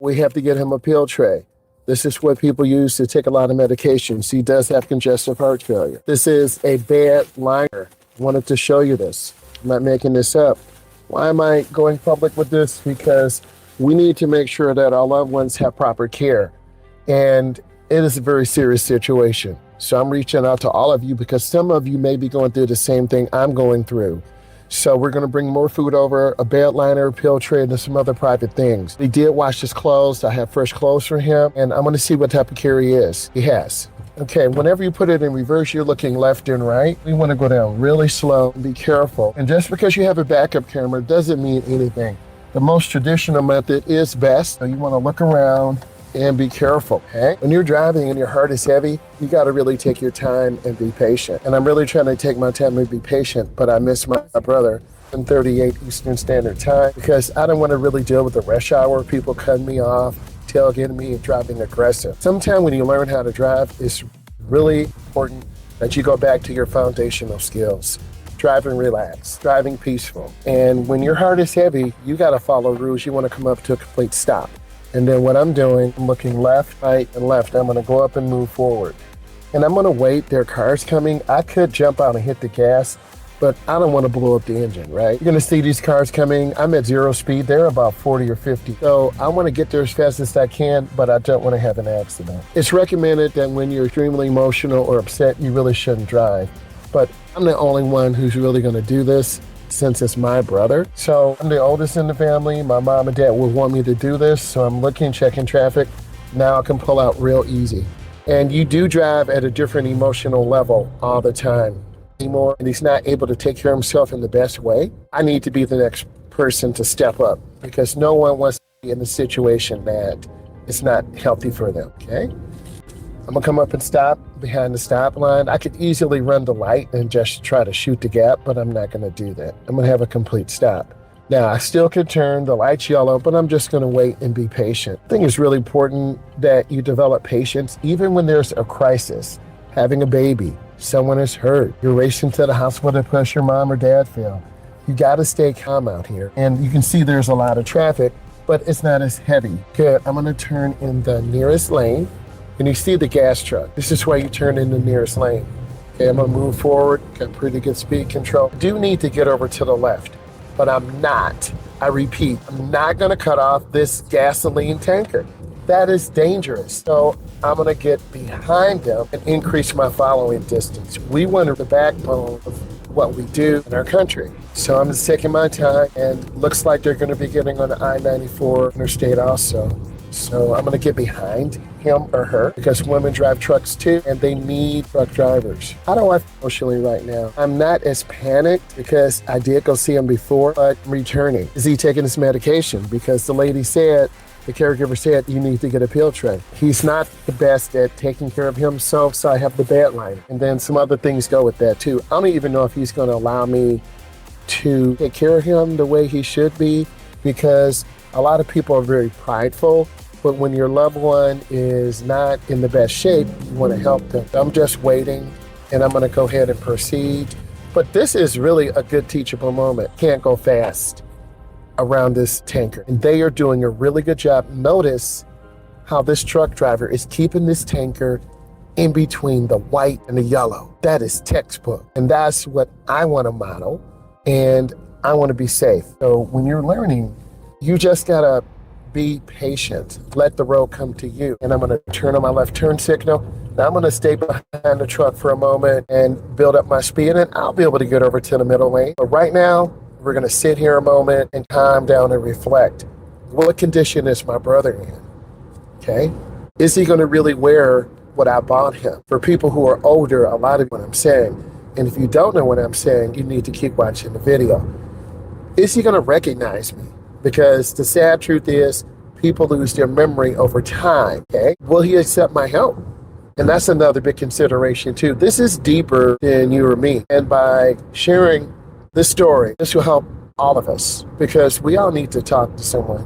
we have to get him a pill tray. This is what people use to take a lot of medications. He does have congestive heart failure. This is a bad liner. Wanted to show you this. I'm not making this up. Why am I going public with this? Because we need to make sure that our loved ones have proper care. And it is a very serious situation. So I'm reaching out to all of you because some of you may be going through the same thing I'm going through. So we're going to bring more food over, a bed liner, a pill tray, and some other private things. He did wash his clothes. I have fresh clothes for him, and I'm going to see what type of care he is. He has. Okay, whenever you put it in reverse, you're looking left and right. We want to go down really slow and be careful. And just because you have a backup camera doesn't mean anything. The most traditional method is best. So you want to look around and be careful, okay? When you're driving and your heart is heavy, you got to really take your time and be patient. And I'm really trying to take my time and be patient, but I miss my brother in 38 Eastern Standard Time because I don't want to really deal with the rush hour, people cutting me off, tailgating me, and driving aggressive. Sometimes when you learn how to drive, it's really important that you go back to your foundational skills. Driving relaxed, driving peaceful. And when your heart is heavy, you got to follow rules. You want to come up to a complete stop. And then what I'm doing, I'm looking left, right, and left. I'm gonna go up and move forward. And I'm gonna wait, there are cars coming. I could jump out and hit the gas, but I don't wanna blow up the engine, right? You're gonna see these cars coming. I'm at 0 speed, they're about 40 or 50. So I wanna get there as fast as I can, but I don't wanna have an accident. It's recommended that when you're extremely emotional or upset, you really shouldn't drive. But I'm the only one who's really gonna do this, since it's my brother. So I'm the oldest in the family. My mom and dad would want me to do this. So I'm looking, checking traffic. Now I can pull out real easy. And you do drive at a different emotional level all the time anymore. And he's not able to take care of himself in the best way. I need to be the next person to step up because no one wants to be in a situation that is not healthy for them, okay? I'm gonna come up and stop behind the stop line. I could easily run the light and just try to shoot the gap, but I'm not gonna do that. I'm gonna have a complete stop. Now, I still can turn, the light's yellow, but I'm just gonna wait and be patient. I think it's really important that you develop patience, even when there's a crisis. Having a baby, someone is hurt, you're racing to the hospital because your mom or dad fell. You gotta stay calm out here. And you can see there's a lot of traffic, but it's not as heavy. Good, I'm gonna turn in the nearest lane. And you see the gas truck. This is where you turn in the nearest lane. Okay, I'm gonna move forward, got pretty good speed control. I do need to get over to the left, but I'm not. I repeat, I'm not gonna cut off this gasoline tanker. That is dangerous. So I'm gonna get behind them and increase my following distance. We want the backbone of what we do in our country. So I'm just taking my time and looks like they're gonna be getting on the I-94 interstate also. So I'm gonna get behind him or her because women drive trucks too and they need truck drivers. How do I feel emotionally right now? I'm not as panicked because I did go see him before, but I'm returning. Is he taking his medication? Because the lady said, the caregiver said, you need to get a pill tray. He's not the best at taking care of himself, so I have the bed line. And then some other things go with that too. I don't even know if he's gonna allow me to take care of him the way he should be because a lot of people are very prideful. But when your loved one is not in the best shape, you want to help them. I'm just waiting, and I'm going to go ahead and proceed. But this is really a good teachable moment. Can't go fast around this tanker. And they are doing a really good job. Notice how this truck driver is keeping this tanker in between the white and the yellow. That is textbook. And that's what I want to model. And I want to be safe. So when you're learning, you just got to be patient. Let the road come to you. And I'm going to turn on my left turn signal. Now I'm going to stay behind the truck for a moment and build up my speed, and I'll be able to get over to the middle lane. But right now, we're going to sit here a moment and calm down and reflect. What condition is my brother in? Okay? Is he going to really wear what I bought him? For people who are older, a lot of what I'm saying, and if you don't know what I'm saying, you need to keep watching the video. Is he going to recognize me? Because the sad truth is people lose their memory over time, okay? Will he accept my help? And that's another big consideration too. This is deeper than you or me. And by sharing this story, this will help all of us because we all need to talk to someone.